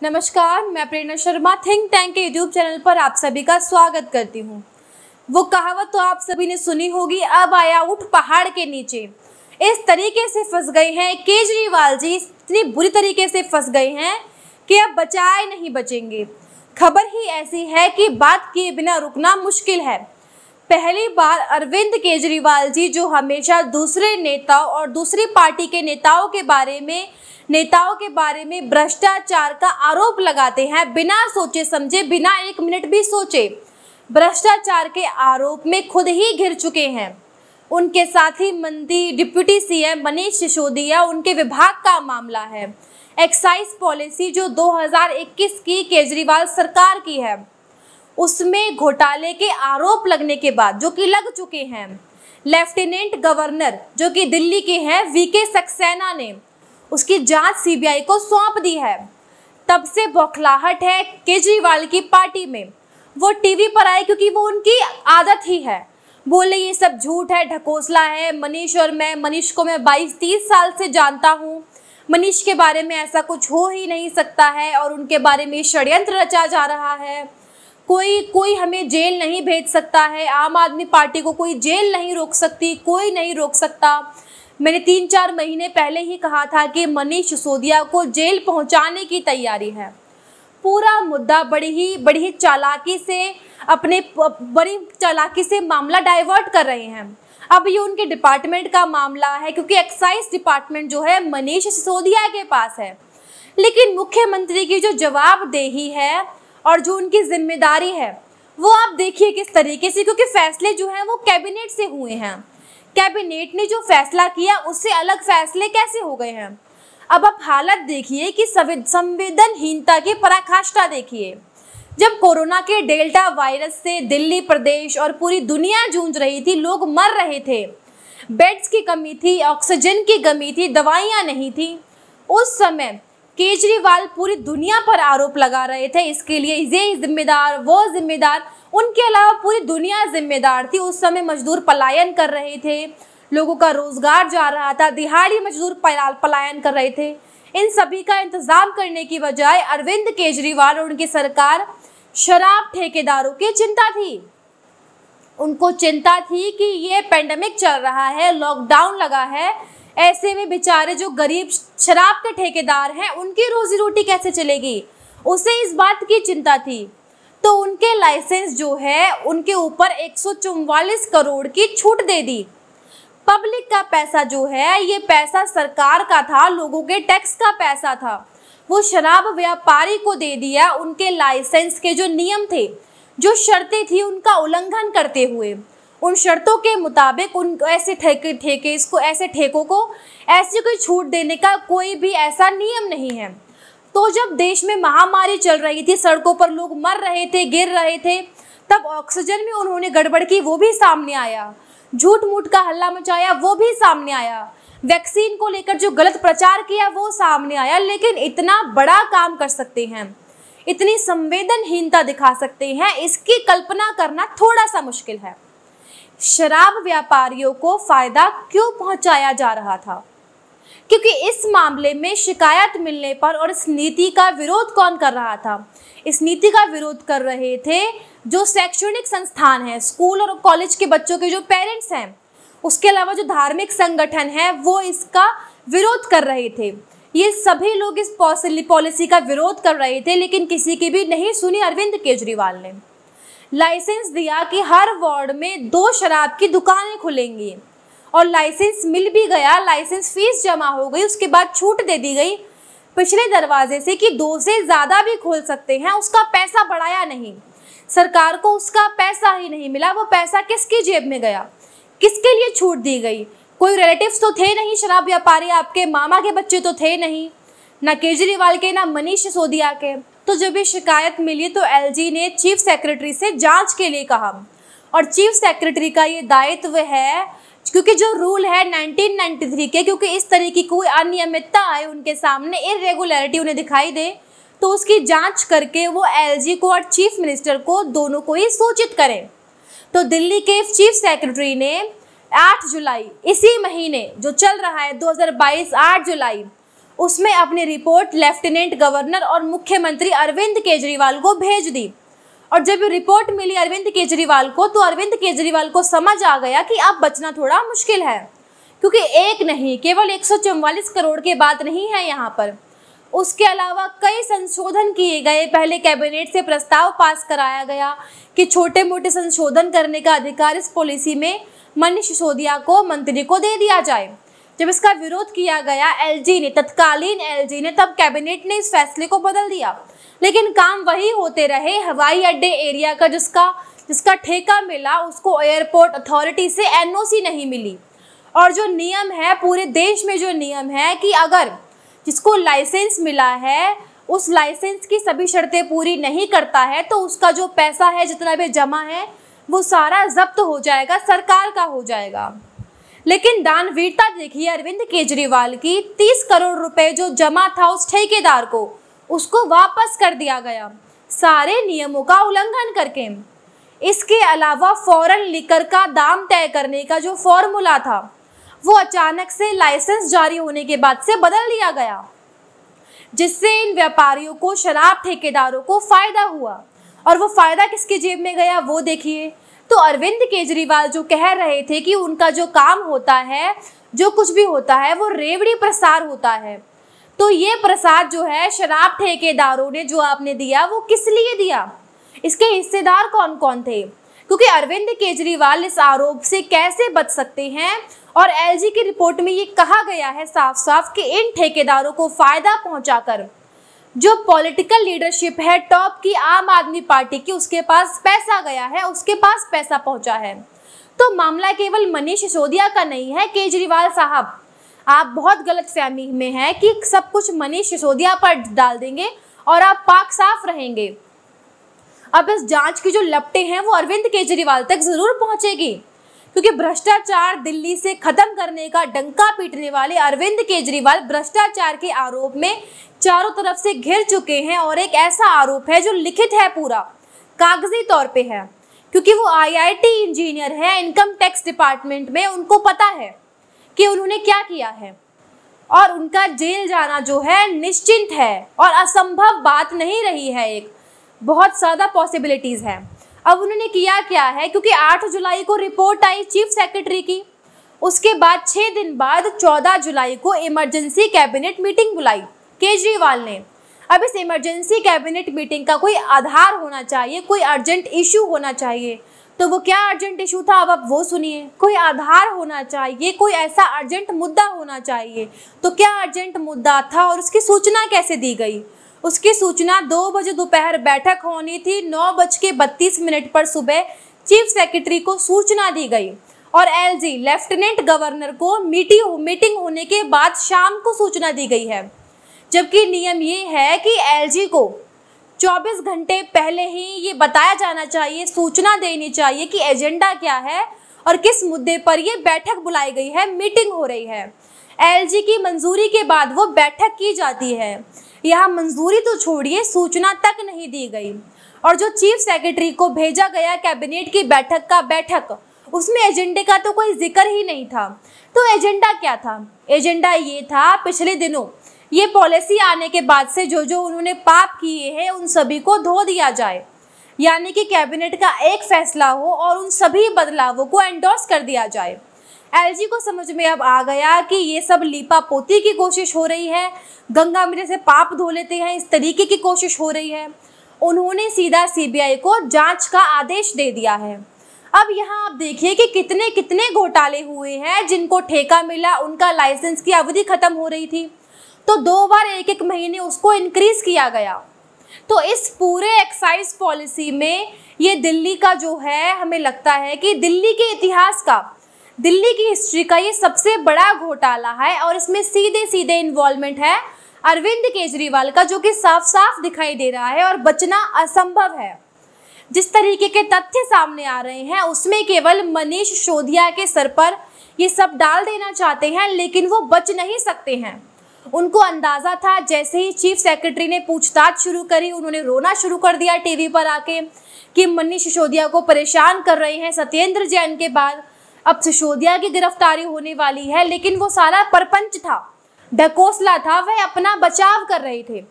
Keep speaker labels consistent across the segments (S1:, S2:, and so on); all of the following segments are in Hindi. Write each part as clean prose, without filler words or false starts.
S1: नमस्कार, मैं प्रेरणा शर्मा थिंक टैंक के यूट्यूब चैनल पर आप सभी का स्वागत करती हूँ। वो कहावत तो आप सभी ने सुनी होगी, अब आया ऊंट पहाड़ के नीचे। इस तरीके से फंस गए हैं केजरीवाल जी, इतनी बुरी तरीके से फंस गए हैं कि अब बचाए नहीं बचेंगे। खबर ही ऐसी है कि बात किए बिना रुकना मुश्किल है। पहली बार अरविंद केजरीवाल जी, जो हमेशा दूसरे नेताओं और दूसरी पार्टी के नेताओं के बारे में भ्रष्टाचार का आरोप लगाते हैं, बिना सोचे समझे, बिना एक मिनट भी सोचे भ्रष्टाचार के आरोप में खुद ही घिर चुके हैं। उनके साथी मंत्री डिप्टी सीएम मनीष सिसोदिया, उनके विभाग का मामला है। एक्साइज पॉलिसी जो 2021 की केजरीवाल सरकार की है, उसमें घोटाले के आरोप लगने के बाद, जो कि लग चुके हैं, लेफ्टिनेंट गवर्नर जो कि दिल्ली के हैं वीके सक्सेना ने उसकी जांच सीबीआई को सौंप दी है। तब से बौखलाहट है केजरीवाल की पार्टी में। वो टीवी पर आए क्योंकि वो उनकी आदत ही है, बोले ये सब झूठ है, ढकोसला है। मनीष को मैं 22-30 साल से जानता हूँ, मनीष के बारे में ऐसा कुछ हो ही नहीं सकता है और उनके बारे में षड्यंत्र रचा जा रहा है। कोई हमें जेल नहीं भेज सकता है, आम आदमी पार्टी को कोई जेल नहीं रोक सकती, कोई नहीं रोक सकता। मैंने 3-4 महीने पहले ही कहा था कि मनीष सिसोदिया को जेल पहुंचाने की तैयारी है। पूरा मुद्दा बड़ी चालाकी से मामला डाइवर्ट कर रहे हैं। अब ये उनके डिपार्टमेंट का मामला है, क्योंकि एक्साइज डिपार्टमेंट जो है मनीष सिसोदिया के पास है। लेकिन मुख्यमंत्री की जो जवाबदेही है और जो उनकी जिम्मेदारी है, वो आप देखिए किस तरीके से, क्योंकि फैसले जो हैं वो कैबिनेट से हुए हैं। कैबिनेट ने जो फैसला किया उससे अलग फैसले कैसे हो गए हैं। अब आप हालत देखिए कि संवेदनहीनता की पराकाष्ठा देखिए। जब कोरोना के डेल्टा वायरस से दिल्ली, प्रदेश और पूरी दुनिया जूझ रही थी, लोग मर रहे थे, बेड्स की कमी थी, ऑक्सीजन की कमी थी, दवाइयां नहीं थी, उस समय केजरीवाल पूरी दुनिया पर आरोप लगा रहे थे इसके लिए ये जिम्मेदार, वो जिम्मेदार। उनके अलावा पूरी दुनिया जिम्मेदार थी। उस समय मजदूर पलायन कर रहे थे, लोगों का रोजगार जा रहा था, दिहाड़ी मजदूर पलायन कर रहे थे। इन सभी का इंतजाम करने की बजाय अरविंद केजरीवाल और उनकी सरकार शराब ठेकेदारों की चिंता थी। उनको चिंता थी कि ये पेंडेमिक चल रहा है, लॉकडाउन लगा है, ऐसे में बेचारे जो गरीब शराब के ठेकेदार हैं उनकी रोजी रोटी कैसे चलेगी, उसे इस बात की चिंता थी। तो उनके लाइसेंस जो है उनके ऊपर 144 करोड़ की छूट दे दी। पब्लिक का पैसा जो है, ये पैसा सरकार का था, लोगों के टैक्स का पैसा था, वो शराब व्यापारी को दे दिया। उनके लाइसेंस के जो नियम थे, जो शर्तें थी, उनका उल्लंघन करते हुए, उन शर्तों के मुताबिक ऐसे ठेकों को ऐसी कोई छूट देने का कोई भी ऐसा नियम नहीं है। तो जब देश में महामारी चल रही थी, सड़कों पर लोग मर रहे थे, गिर रहे थे, तब ऑक्सीजन में उन्होंने गड़बड़ की, वो भी सामने आया। झूठ मूठ का हल्ला मचाया, वो भी सामने आया। वैक्सीन को लेकर जो गलत प्रचार किया, वो सामने आया। लेकिन इतना बड़ा काम कर सकते हैं, इतनी संवेदनहीनता दिखा सकते हैं, इसकी कल्पना करना थोड़ा सा मुश्किल है। शराब व्यापारियों को फायदा क्यों पहुंचाया जा रहा था? क्योंकि इस मामले में शिकायत मिलने पर, और इस नीति का विरोध कौन कर रहा था? इस नीति का विरोध कर रहे थे जो शैक्षणिक संस्थान है, स्कूल और कॉलेज के बच्चों के जो पेरेंट्स हैं, उसके अलावा जो धार्मिक संगठन है, वो इसका विरोध कर रहे थे। ये सभी लोग इस पॉलिसी का विरोध कर रहे थे, लेकिन किसी की भी नहीं सुनी अरविंद केजरीवाल ने। लाइसेंस दिया कि हर वार्ड में 2 शराब की दुकानें खुलेंगी, और लाइसेंस मिल भी गया, लाइसेंस फीस जमा हो गई, उसके बाद छूट दे दी गई पिछले दरवाजे से कि 2 से ज़्यादा भी खोल सकते हैं। उसका पैसा बढ़ाया नहीं, सरकार को उसका पैसा ही नहीं मिला। वो पैसा किसकी जेब में गया, किसके लिए छूट दी गई? कोई रिलेटिव्स तो थे नहीं शराब व्यापारी, आपके मामा के बच्चे तो थे नहीं, ना केजरीवाल के, ना मनीष सिसोदिया के। तो जब ये शिकायत मिली तो एलजी ने चीफ सेक्रेटरी से जांच के लिए कहा, और चीफ सेक्रेटरी का ये दायित्व है, क्योंकि जो रूल है 1993 के, क्योंकि इस तरह की कोई अनियमितता आए उनके सामने, इरेगुलरिटी उन्हें दिखाई दे, तो उसकी जांच करके वो एलजी को और चीफ मिनिस्टर को, दोनों को ही सूचित करें। तो दिल्ली के चीफ सेक्रेटरी ने 8 जुलाई, इसी महीने जो चल रहा है 2022, 8 जुलाई, उसमें अपनी रिपोर्ट लेफ्टिनेंट गवर्नर और मुख्यमंत्री अरविंद केजरीवाल को भेज दी। और जब रिपोर्ट मिली अरविंद केजरीवाल को, तो अरविंद केजरीवाल को समझ आ गया कि अब बचना थोड़ा मुश्किल है, क्योंकि एक नहीं, केवल 144 करोड़ की बात नहीं है यहाँ पर। उसके अलावा कई संशोधन किए गए। पहले कैबिनेट से प्रस्ताव पास कराया गया कि छोटे मोटे संशोधन करने का अधिकार इस पॉलिसी में मनीष सिसोदिया को, मंत्री को दे दिया जाए। जब इसका विरोध किया गया एलजी ने, तत्कालीन एलजी ने, तब कैबिनेट ने इस फैसले को बदल दिया। लेकिन काम वही होते रहे। हवाई अड्डे एरिया का जिसका ठेका मिला, उसको एयरपोर्ट अथॉरिटी से एनओसी नहीं मिली। और जो नियम है, पूरे देश में जो नियम है कि अगर जिसको लाइसेंस मिला है उस लाइसेंस की सभी शर्तें पूरी नहीं करता है, तो उसका जो पैसा है, जितना भी जमा है, वो सारा जब्त हो जाएगा, सरकार का हो जाएगा। लेकिन दानवीरता देखिए अरविंद केजरीवाल की, 30 करोड़ रुपए जो जमा था उस ठेकेदार को, उसको वापस कर दिया गया, सारे नियमों का उल्लंघन करके। इसके अलावा फॉरेन लिकर का दाम तय करने का जो फॉर्मूला था, वो अचानक से लाइसेंस जारी होने के बाद से बदल दिया गया, जिससे इन व्यापारियों को, शराब ठेकेदारों को फायदा हुआ। और वो फायदा किसकी जेब में गया, वो देखिए। तो अरविंद केजरीवाल जो कह रहे थे कि उनका जो काम होता है, जो कुछ भी होता है, वो रेवड़ी प्रसार होता है, तो ये प्रसाद जो है शराब ठेकेदारों ने जो आपने दिया, वो किस लिए दिया, इसके हिस्सेदार कौन कौन थे? क्योंकि अरविंद केजरीवाल इस आरोप से कैसे बच सकते हैं। और एलजी की रिपोर्ट में ये कहा गया है साफ साफ कि इन ठेकेदारों को फायदा पहुंचाकर जो पॉलिटिकल लीडरशिप है टॉप की, आम आदमी पार्टी की, उसके पास पैसा गया है, उसके पास पैसा पहुंचा है। तो मामला केवल मनीष सिसोदिया का नहीं है। केजरीवाल साहब, आप बहुत गलतफहमी में हैं कि सब कुछ मनीष सिसोदिया पर डाल देंगे और आप पाक साफ रहेंगे। अब इस जांच की जो लपटें हैं वो अरविंद केजरीवाल तक जरूर पहुंचेगी, क्योंकि भ्रष्टाचार दिल्ली से खत्म करने का डंका पीटने वाले अरविंद केजरीवाल भ्रष्टाचार के आरोप में चारों तरफ से घिर चुके हैं। और एक ऐसा आरोप है जो लिखित है, पूरा कागजी तौर पे है, क्योंकि वो आईआईटी इंजीनियर है, इनकम टैक्स डिपार्टमेंट में, उनको पता है कि उन्होंने क्या किया है। और उनका जेल जाना जो है निश्चिंत है और असंभव बात नहीं रही है, एक बहुत ज़्यादा पॉसिबिलिटीज़ है। अब उन्होंने किया क्या है, क्योंकि 8 जुलाई को रिपोर्ट आई चीफ सेक्रेटरी की, उसके बाद 6 दिन बाद 14 जुलाई को इमरजेंसी कैबिनेट मीटिंग बुलाई केजरीवाल ने। अब इस इमरजेंसी कैबिनेट मीटिंग का कोई आधार होना चाहिए, कोई अर्जेंट इशू होना चाहिए। तो वो क्या अर्जेंट इशू था, अब आप वो सुनिए। कोई आधार होना चाहिए, कोई ऐसा अर्जेंट मुद्दा होना चाहिए। तो क्या अर्जेंट मुद्दा था और उसकी सूचना कैसे दी गई? उसकी सूचना 2 बजे दोपहर बैठक होनी थी, 9:32 पर सुबह चीफ सेक्रेटरी को सूचना दी गई और एलजी लेफ्टिनेंट गवर्नर को मीटिंग होने के बाद शाम को सूचना दी गई है। जबकि नियम ये है कि एलजी को 24 घंटे पहले ही ये बताया जाना चाहिए, सूचना देनी चाहिए कि एजेंडा क्या है और किस मुद्दे पर ये बैठक बुलाई गई है, मीटिंग हो रही है। एलजी की मंजूरी के बाद वो बैठक की जाती है। यहाँ मंजूरी तो छोड़िए, सूचना तक नहीं दी गई। और जो चीफ सेक्रेटरी को भेजा गया कैबिनेट की बैठक, उसमें एजेंडे का तो कोई जिक्र ही नहीं था। तो एजेंडा क्या था? एजेंडा ये था, पिछले दिनों ये पॉलिसी आने के बाद से जो उन्होंने पाप किए हैं उन सभी को धो दिया जाए, यानी कि कैबिनेट का एक फैसला हो और उन सभी बदलावों को एंडोर्स कर दिया जाए। एलजी को समझ में अब आ गया कि ये सब लीपा पोती की कोशिश हो रही है, गंगा में से पाप धो लेते हैं, इस तरीके की कोशिश हो रही है। उन्होंने सीधा सीबीआई को जांच का आदेश दे दिया है। अब यहाँ आप देखिए कि कितने कितने घोटाले हुए हैं। जिनको ठेका मिला उनका लाइसेंस की अवधि खत्म हो रही थी, तो 2 बार 1-1 महीने उसको इंक्रीज किया गया। तो इस पूरे एक्साइज पॉलिसी में ये दिल्ली का जो है, हमें लगता है कि दिल्ली के इतिहास का, दिल्ली की हिस्ट्री का ये सबसे बड़ा घोटाला है। और इसमें सीधे सीधे इन्वॉल्वमेंट है अरविंद केजरीवाल का, जो कि साफ साफ दिखाई दे रहा है और बचना असंभव है। जिस तरीके के तथ्य सामने आ रहे हैं उसमें केवल मनीष सिसोदिया के सर पर ये सब डाल देना चाहते हैं, लेकिन वो बच नहीं सकते हैं। उनको अंदाजा था, जैसे ही चीफ सेक्रेटरी ने पूछताछ शुरू करी, उन्होंने रोना शुरू कर दिया टीवी पर आके कि मनीष सिसोदिया को परेशान कर रहे हैं सत्येंद्र जैन के बाद। अब सिसोदिया की गिरफ्तारी होने वाली है, लेकिन वो सारा परपंच था, ढकोसला था वह अपना बचाव कर रहे थे,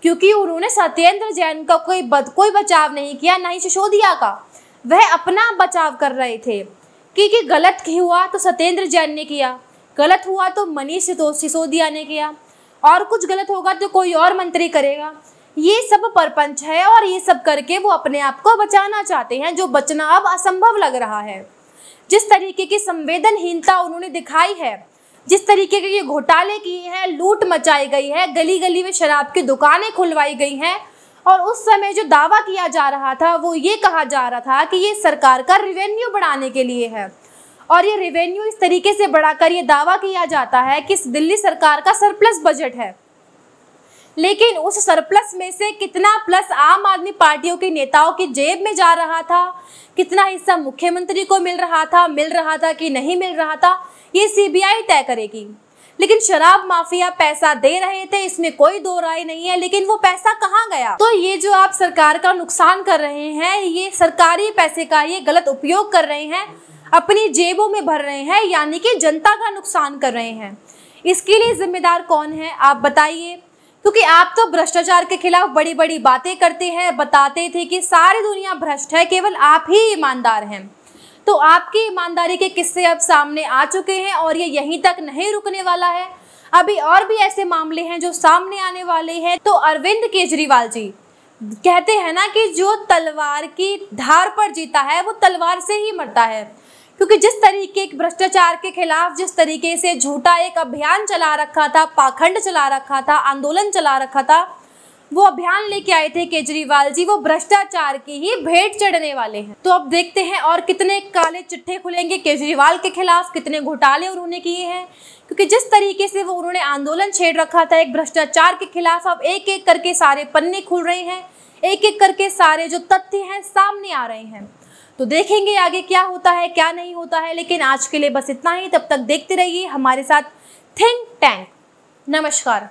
S1: क्योंकि उन्होंने सत्येंद्र जैन का कोई बचाव नहीं किया, ना ही सिसोदिया का। वह अपना बचाव कर रहे थे कि गलत हुआ तो सत्येंद्र जैन ने किया, गलत हुआ तो मनीष सिसोदिया ने किया, और कुछ गलत होगा तो कोई और मंत्री करेगा। ये सब परपंच है और ये सब करके वो अपने आप को बचाना चाहते हैं, जो बचना अब असंभव लग रहा है। जिस तरीके की संवेदनहीनता उन्होंने दिखाई है, जिस तरीके के ये घोटाले किए हैं, लूट मचाई गई है, गली गली में शराब की दुकानें खुलवाई गई हैं, और उस समय जो दावा किया जा रहा था वो ये कहा जा रहा था कि ये सरकार का रेवेन्यू बढ़ाने के लिए है, और ये रेवेन्यू इस तरीके से बढ़ाकर ये दावा किया जाता है कि दिल्ली सरकार का सरप्लस बजट है। लेकिन उस सरप्लस में से कितना प्लस आम आदमी पार्टियों के नेताओं की जेब में जा रहा था, कितना हिस्सा मुख्यमंत्री को मिल रहा था कि नहीं मिल रहा था, ये सीबीआई तय करेगी। लेकिन शराब माफिया पैसा दे रहे थे, इसमें कोई दो राय नहीं है, लेकिन वो पैसा कहाँ गया? तो ये जो आप सरकार का नुकसान कर रहे हैं, ये सरकारी पैसे का ये गलत उपयोग कर रहे हैं, अपनी जेबों में भर रहे हैं, यानी कि जनता का नुकसान कर रहे हैं। इसके लिए जिम्मेदार कौन है आप बताइए? क्योंकि आप तो भ्रष्टाचार के खिलाफ बड़ी बड़ी बातें करते हैं, बताते थे कि सारी दुनिया भ्रष्ट है, केवल आप ही ईमानदार हैं। तो आपकी ईमानदारी के किस्से अब सामने आ चुके हैं, और ये यहीं तक नहीं रुकने वाला है। अभी और भी ऐसे मामले हैं जो सामने आने वाले हैं। तो अरविंद केजरीवाल जी कहते हैं ना कि जो तलवार की धार पर जीता है वो तलवार से ही मरता है, क्योंकि जिस तरीके भ्रष्टाचार के खिलाफ जिस तरीके से झूठा एक अभियान चला रखा था, पाखंड चला रखा था, आंदोलन चला रखा था, वो अभियान लेके आए थे केजरीवाल जी, वो भ्रष्टाचार की ही भेंट चढ़ने वाले हैं। तो अब देखते हैं और कितने काले चिट्ठे खुलेंगे केजरीवाल के खिलाफ, कितने घोटाले उन्होंने किए हैं, क्योंकि जिस तरीके से वो उन्होंने आंदोलन छेड़ रखा था एक भ्रष्टाचार के खिलाफ, अब एक एक करके सारे पन्ने खुल रहे हैं, एक एक करके सारे जो तथ्य हैं सामने आ रहे हैं। तो देखेंगे आगे क्या होता है क्या नहीं होता है, लेकिन आज के लिए बस इतना ही। तब तक देखते रहिए हमारे साथ थिंक टैंक। नमस्कार।